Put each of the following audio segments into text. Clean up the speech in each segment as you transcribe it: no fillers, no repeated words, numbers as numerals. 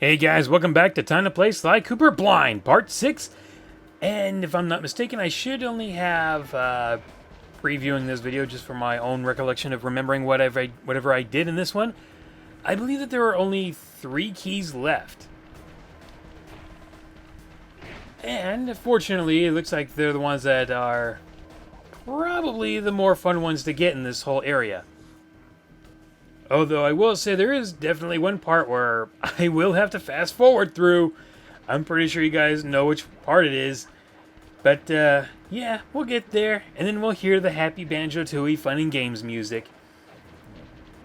Hey guys, welcome back to Time to Play Sly Cooper Blind, Part 6. And if I'm not mistaken, I should only have previewing this video just for my own recollection of remembering whatever I did in this one. I believe that there are only 3 keys left. And fortunately, it looks like they're the ones that are probably the more fun ones to get in this whole area. Although I will say there is definitely one part where I will have to fast forward through. I'm pretty sure you guys know which part it is. But yeah, we'll get there. And then we'll hear the happy Banjo-Tooie fun and games music.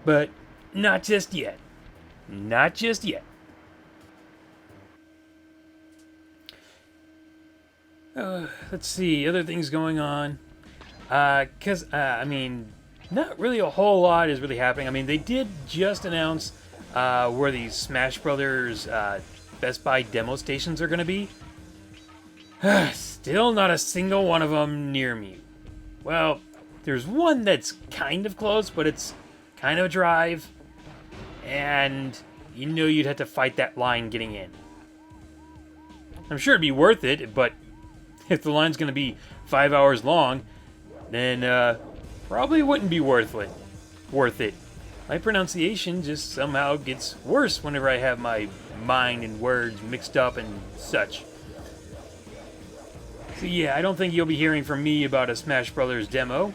But not just yet. Not just yet. Let's see, other things going on. I mean, not really a whole lot is really happening. I mean, they did just announce where the Smash Brothers Best Buy demo stations are going to be. Still not a single one of them near me. Well, there's one that's kind of close, but it's kind of a drive. And you know you'd have to fight that line getting in. I'm sure it'd be worth it, but if the line's going to be 5 hours long, then probably wouldn't be worth it. My pronunciation just somehow gets worse whenever I have my mind and words mixed up and such. So yeah, I don't think you'll be hearing from me about a Smash Brothers demo.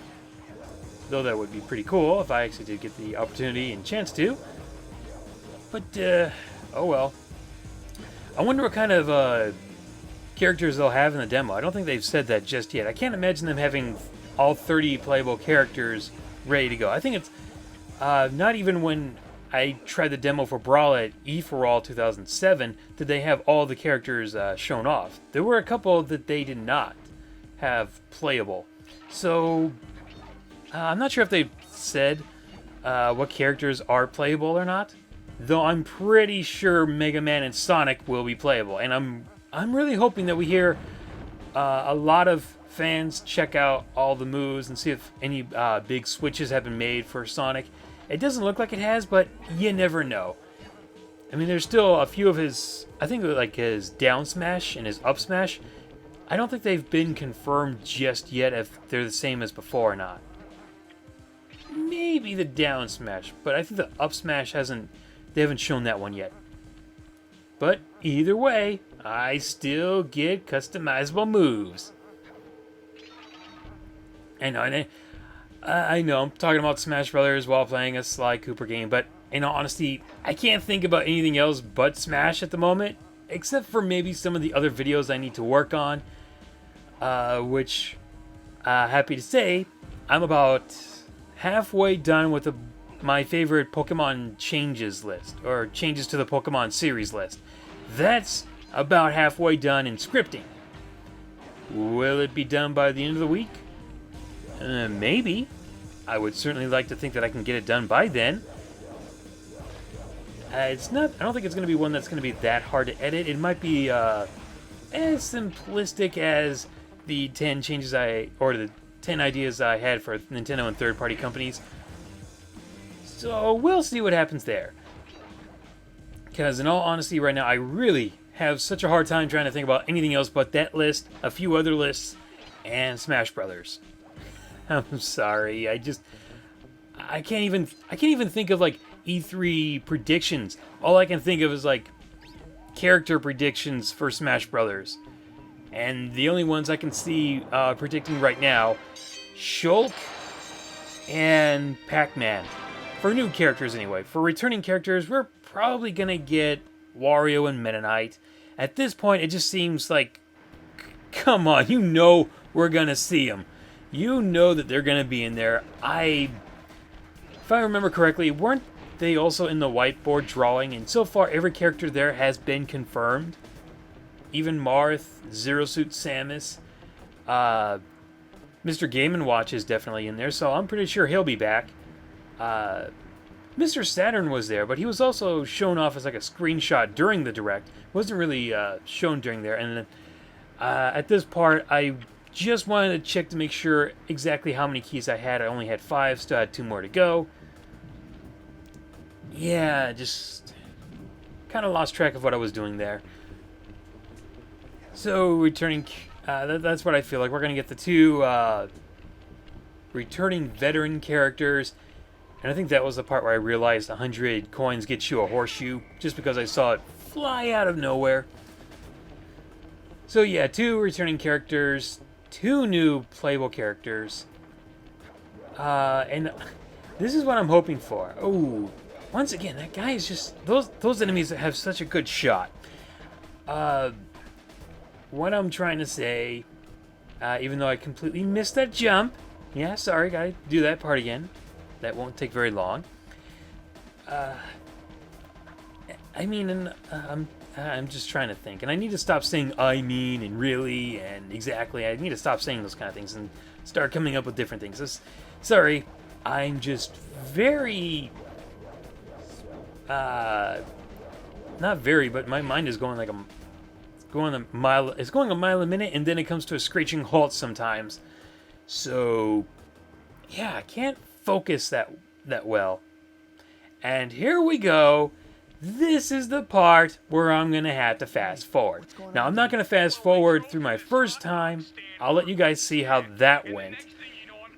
Though that would be pretty cool if I actually did get the opportunity and chance to. But, oh well. I wonder what kind of characters they'll have in the demo. I don't think they've said that just yet. I can't imagine them having all 30 playable characters ready to go. I think it's not even when I tried the demo for Brawl at E4All 2007 did they have all the characters shown off. There were a couple that they did not have playable. So I'm not sure if they've said what characters are playable or not. Though I'm pretty sure Mega Man and Sonic will be playable. And I'm really hoping that we hear a lot of fans check out all the moves and see if any big switches have been made for Sonic. It doesn't look like it has, but you never know. I mean, there's still a few of his, I think like his down smash and his up smash. I don't think they've been confirmed just yet if they're the same as before or not. Maybe the down smash, but I think the up smash they haven't shown that one yet. But either way, I still get customizable moves. I know I'm talking about Smash Brothers while playing a Sly Cooper game, but in all honesty, I can't think about anything else but Smash at the moment, except for maybe some of the other videos I need to work on, which, happy to say, I'm about halfway done with my favorite Pokemon changes list, or changes to the Pokemon series list. That's about halfway done in scripting. Will it be done by the end of the week? Maybe. I would certainly like to think that I can get it done by then. I don't think it's going to be one that's going to be that hard to edit. It might be as simplistic as the 10 the 10 ideas I had for Nintendo and third-party companies. So we'll see what happens there. Because in all honesty, right now, I really have such a hard time trying to think about anything else but that list, a few other lists, and Smash Brothers. I'm sorry, I can't even think of like E3 predictions. All I can think of is like character predictions for Smash Brothers. And the only ones I can see predicting right now, Shulk and Pac-Man. For new characters anyway. For returning characters, we're probably gonna get Wario and Meta Knight. At this point, it just seems like, come on, you know we're gonna see them. You know that they're going to be in there. If I remember correctly, weren't they also in the whiteboard drawing? And so far, every character there has been confirmed. Even Marth, Zero Suit Samus, Mr. Game & Watch is definitely in there, so I'm pretty sure he'll be back. Mr. Saturn was there, but he was also shown off as like a screenshot during the Direct. Wasn't really shown during there. And at this part, I just wanted to check to make sure exactly how many keys I had. I only had 5, still had 2 more to go. Yeah, just kind of lost track of what I was doing there. So returning, that's what I feel like. We're gonna get the two returning veteran characters, and I think that was the part where I realized 100 coins gets you a horseshoe, just because I saw it fly out of nowhere. So yeah, 2 returning characters, 2 new playable characters, and this is what I'm hoping for. Oh, once again, that guy is just those enemies have such a good shot. What I'm trying to say, even though I completely missed that jump, yeah, sorry, gotta do that part again. That won't take very long. I mean, and I'm just trying to think, and I need to stop saying "I mean" and "really" and "exactly." I need to stop saying those kind of things and start coming up with different things. Sorry, I'm just very, not very, but my mind is going like it's going a mile a minute, and then it comes to a screeching halt sometimes. So, yeah, I can't focus that well. And here we go. This is the part where I'm going to have to fast forward. Now, I'm not going to fast forward through my first time. I'll let you guys see how that went.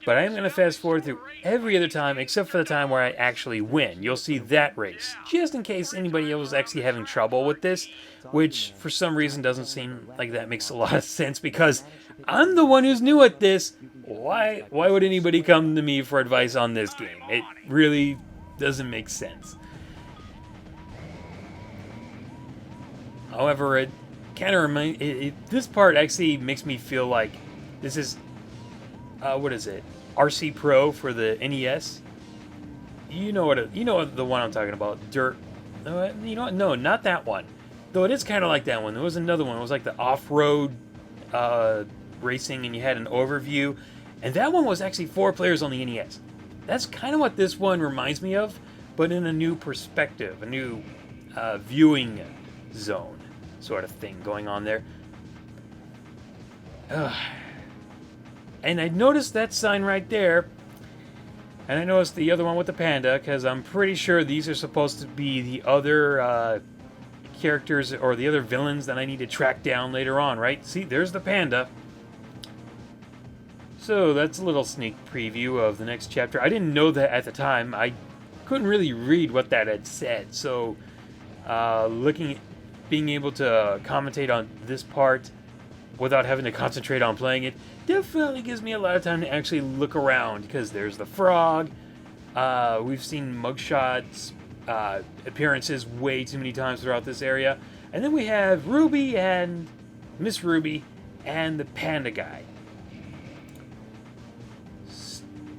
But I am going to fast forward through every other time except for the time where I actually win. You'll see that race. Just in case anybody else is actually having trouble with this, which for some reason doesn't seem like that makes a lot of sense because I'm the one who's new at this. Why would anybody come to me for advice on this game? It really doesn't make sense. However, it kind of this part actually makes me feel like this is, what is it? RC Pro for the NES. You know the one I'm talking about. Dirt. You know what? No, not that one. Though it is kind of like that one. There was another one. It was like the off-road racing, and you had an overview. And that one was actually 4 players on the NES. That's kind of what this one reminds me of, but in a new perspective, a new viewing zone sort of thing going on there. And I noticed that sign right there, and I noticed the other one with the panda, because I'm pretty sure these are supposed to be the other characters or the other villains that I need to track down later on, right? See, there's the panda. So that's a little sneak preview of the next chapter. I didn't know that at the time. I couldn't really read what that had said, so being able to commentate on this part without having to concentrate on playing it definitely gives me a lot of time to actually look around, because there's the frog. We've seen Mugshots appearances way too many times throughout this area. And then we have Ruby and Miss Ruby and the panda guy.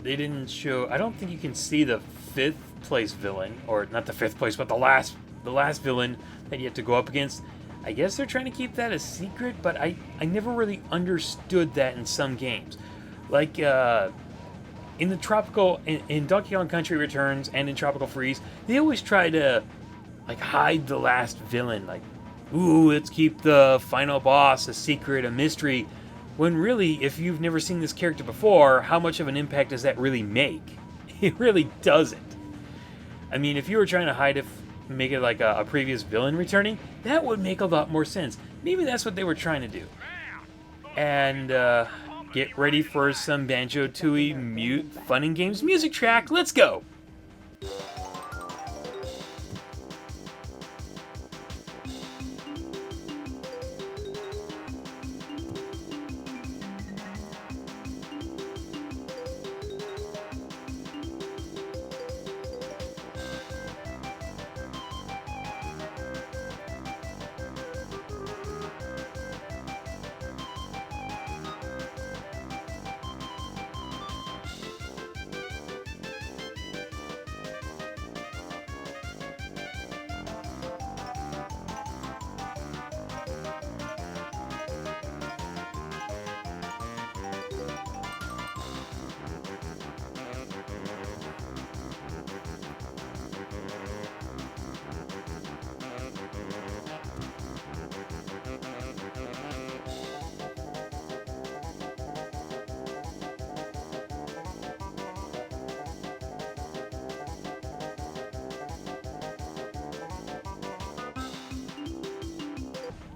They didn't show... I don't think you can see the 5th place villain, or not the 5th place, but the last villain that you have to go up against. I guess they're trying to keep that a secret, but I never really understood that in some games. Like, in the Tropical... In Donkey Kong Country Returns and in Tropical Freeze, they always try to, like, hide the last villain. Like, ooh, let's keep the final boss a secret, a mystery. When really, if you've never seen this character before, how much of an impact does that really make? It really doesn't. I mean, if you were trying to hide make it like a previous villain returning, that would make a lot more sense. Maybe that's what they were trying to do. And get ready for some Banjo-Tooie Fun and Games music track. Let's go!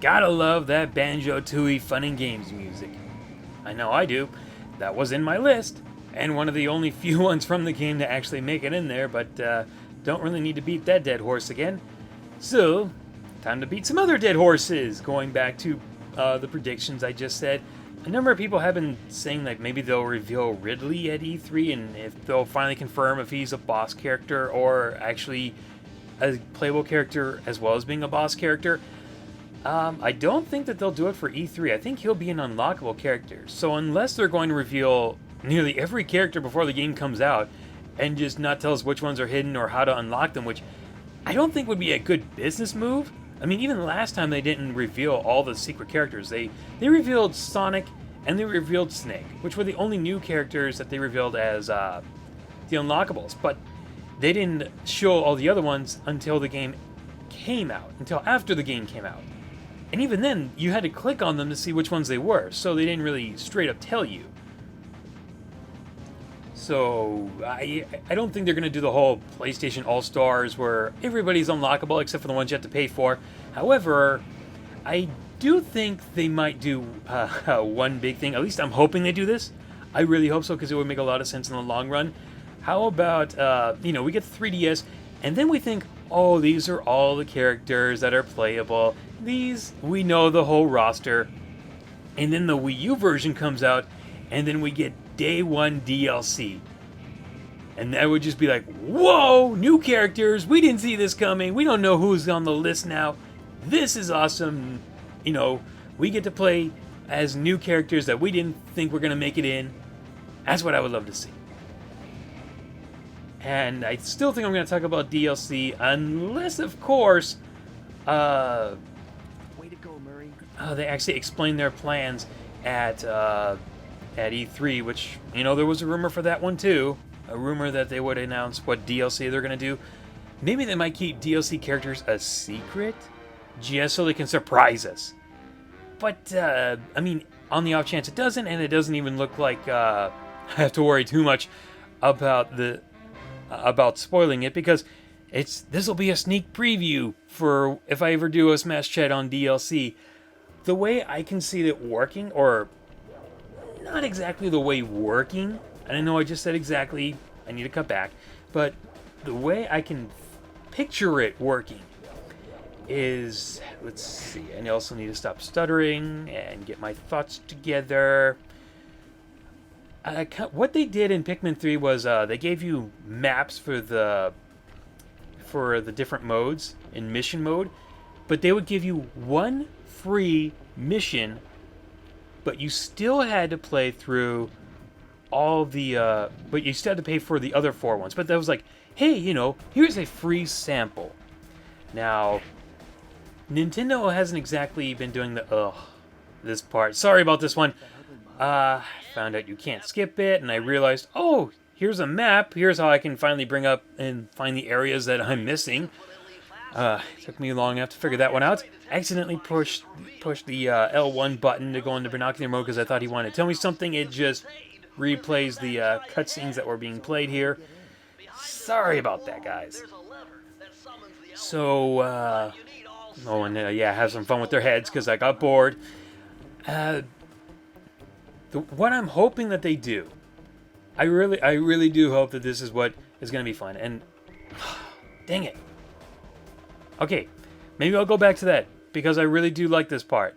Gotta love that Banjo-Tooie fun and games music. I know I do. That was in my list, and one of the only few ones from the game to actually make it in there, but don't really need to beat that dead horse again. So, time to beat some other dead horses. Going back to the predictions I just said, a number of people have been saying that maybe they'll reveal Ridley at E3, and if they'll finally confirm if he's a boss character or actually a playable character as well as being a boss character. I don't think that they'll do it for E3. I think he'll be an unlockable character. So unless they're going to reveal nearly every character before the game comes out and just not tell us which ones are hidden or how to unlock them, which I don't think would be a good business move. I mean, even last time they didn't reveal all the secret characters. They revealed Sonic and they revealed Snake, which were the only new characters that they revealed as the unlockables. But they didn't show all the other ones until the game came out, until after the game came out. And even then, you had to click on them to see which ones they were, so they didn't really straight up tell you. So, I don't think they're going to do the whole PlayStation All-Stars where everybody's unlockable except for the ones you have to pay for. However, I do think they might do one big thing. At least I'm hoping they do this. I really hope so because it would make a lot of sense in the long run. How about, we get the 3DS, and then we think, oh, these are all the characters that are playable. These, we know the whole roster. And then the Wii U version comes out, and then we get Day 1 DLC. And that would just be like, whoa, new characters, we didn't see this coming, we don't know who's on the list now. This is awesome. We get to play as new characters that we didn't think were going to make it in. That's what I would love to see. And I still think I'm going to talk about DLC, unless, of course, Way to go, Murray. They actually explain their plans at E3, which, there was a rumor for that one too. A rumor that they would announce what DLC they're going to do. Maybe they might keep DLC characters a secret, just so they can surprise us. But, on the off chance it doesn't, and it doesn't even look like I have to worry too much about spoiling it, because this will be a sneak preview for if I ever do a Smash Chat on DLC. The way I can see it working, or not exactly the way working, and I know I just said exactly, I need to cut back, but the way I can picture it working is, let's see, I also need to stop stuttering and get my thoughts together. What they did in Pikmin 3 was they gave you maps for the different modes in mission mode, but they would give you one free mission, but you still had to play through all the but you still had to pay for the other 4 ones. But that was like, hey, here's a free sample. Now, Nintendo hasn't exactly been doing this part. Sorry about this one. Found out you can't skip it, and I realized, oh, here's a map. Here's how I can finally bring up and find the areas that I'm missing. Took me long enough to figure that one out. Accidentally pushed the L1 button to go into binocular mode because I thought he wanted to tell me something. It just replays the cutscenes that were being played here. Sorry about that, guys. So, have some fun with their heads because I got bored. What I'm hoping that they do, I really do hope that this is what is going to be fun. And dang it. Okay, maybe I'll go back to that because I really do like this part.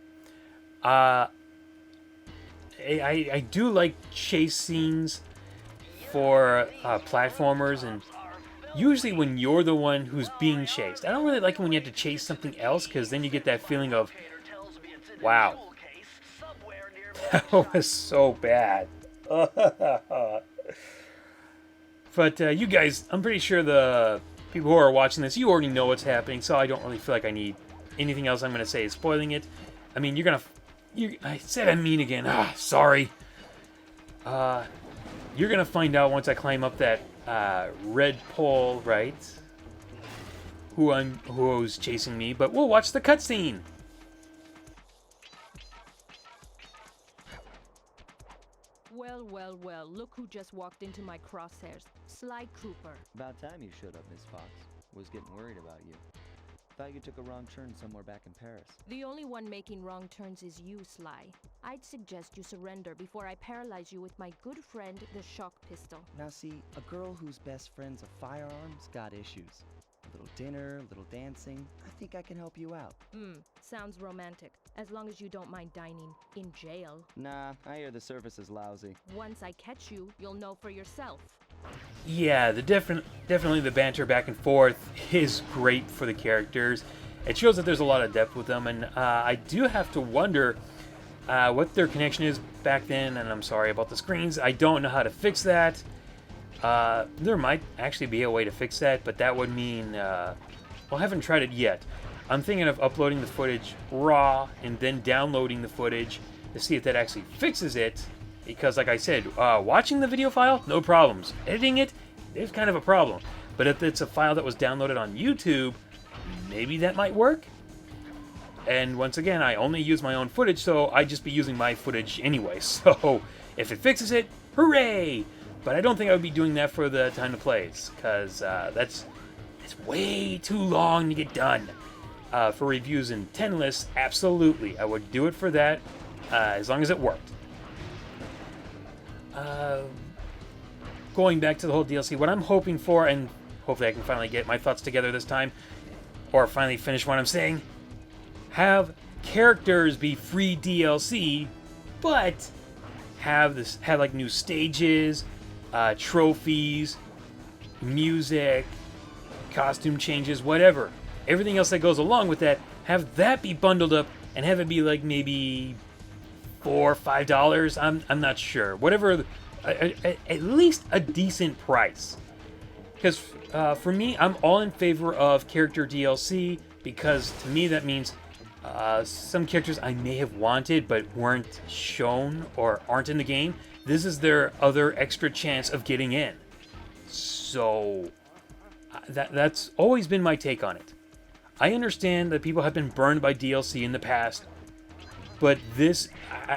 I do like chase scenes for platformers, and usually when you're the one who's being chased. I don't really like it when you have to chase something else because then you get that feeling of, wow. That was so bad. But you guys, I'm pretty sure the people who are watching this, you already know what's happening, so I don't really feel like I need anything else I'm going to say is spoiling it. I mean, I said I mean again. Sorry. You're going to find out once I climb up that red pole, right? Who's chasing me, but we'll watch the cutscene. Well, look who just walked into my crosshairs. Sly Cooper. About time you showed up, Miss Fox. Was getting worried about you. Thought you took a wrong turn somewhere back in Paris. The only one making wrong turns is you, Sly. I'd suggest you surrender before I paralyze you with my good friend, the shock pistol. Now see, a girl whose best friend's a firearm's got issues. A little dinner, a little dancing. I think I can help you out. Sounds romantic. As long as you don't mind dining in jail. Nah, I hear the service is lousy. Once I catch you, you'll know for yourself. Yeah, definitely the banter back and forth is great for the characters. It shows that there's a lot of depth with them, and I do have to wonder what their connection is back then, and I'm sorry about the screens. I don't know how to fix that. There might actually be a way to fix that, but that would mean... well, I haven't tried it yet. I'm thinking of uploading the footage raw and then downloading the footage to see if that actually fixes it. Because, like I said, watching the video file, no problems. Editing it, there's kind of a problem. But if it's a file that was downloaded on YouTube, maybe that might work. And once again, I only use my own footage, so I'd just be using my footage anyway. So, if it fixes it, hooray! But I don't think I would be doing that for the time to plays, because it's way too long to get done. For reviews and 10 lists, absolutely. I would do it for that, as long as it worked. Going back to the whole DLC, what I'm hoping for, and hopefully I can finally get my thoughts together this time, or finally finish what I'm saying, have characters be free DLC, but have like new stages, trophies, music, costume changes, whatever. Everything else that goes along with that, have that be bundled up and have it be like maybe $4 or $5. I'm not sure. Whatever, at least a decent price. Because for me, I'm all in favor of character DLC, because to me that means some characters I may have wanted but weren't shown or aren't in the game. This is their other extra chance of getting in. So that's always been my take on it. I understand that people have been burned by DLC in the past, but this,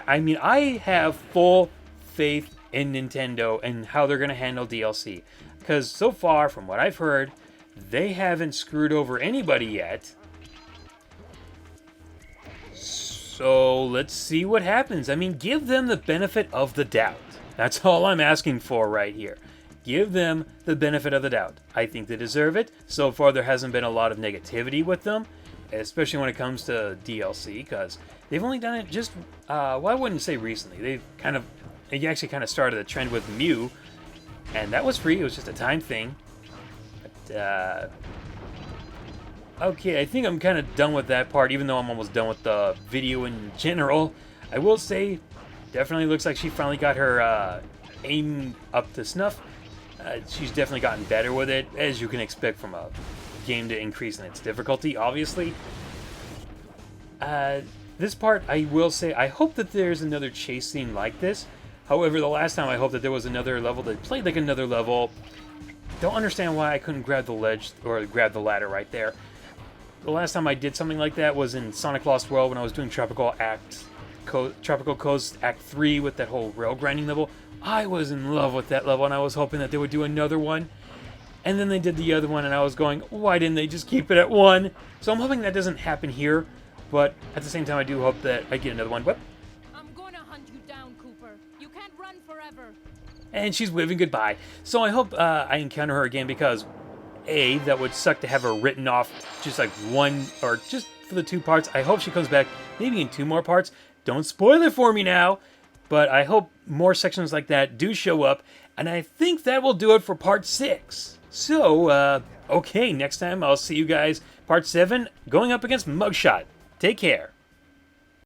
I mean, I have full faith in Nintendo and how they're going to handle DLC. Because so far, from what I've heard, they haven't screwed over anybody yet. So let's see what happens. I mean, give them the benefit of the doubt. That's all I'm asking for right here. Give them the benefit of the doubt. I think they deserve it. So far, there hasn't been a lot of negativity with them, especially when it comes to DLC, because they've only done it just, well, I wouldn't say recently. They actually kind of started a trend with Mew, and that was free. It was just a time thing. But, okay, I think I'm kind of done with that part, even though I'm almost done with the video in general. I will say, definitely looks like she finally got her aim up to snuff. She's definitely gotten better with it, as you can expect from a game to increase in its difficulty, obviously. This part, I will say, I hope that there's another chase scene like this. However, the last time I hoped that there was another level that played like another level. Don't understand why I couldn't grab the ledge, or grab the ladder right there. The last time I did something like that was in Sonic Lost World when I was doing Tropical Coast Act 3 with that whole rail grinding level. I was in love with that level, and I was hoping that they would do another one. And then they did the other one, and I was going, why didn't they just keep it at 1? So I'm hoping that doesn't happen here, but at the same time, I do hope that I get another one. But I'm gonna hunt you down, Cooper. You can't run forever. and she's waving goodbye. So I hope I encounter her again, because A, that would suck to have her written off just like one, or just for the 2 parts. I hope she comes back maybe in 2 more parts. Don't spoil it for me now. But I hope more sections like that do show up, and I think that will do it for part 6. So, okay, next time I'll see you guys, part 7, going up against Mugshot. Take care.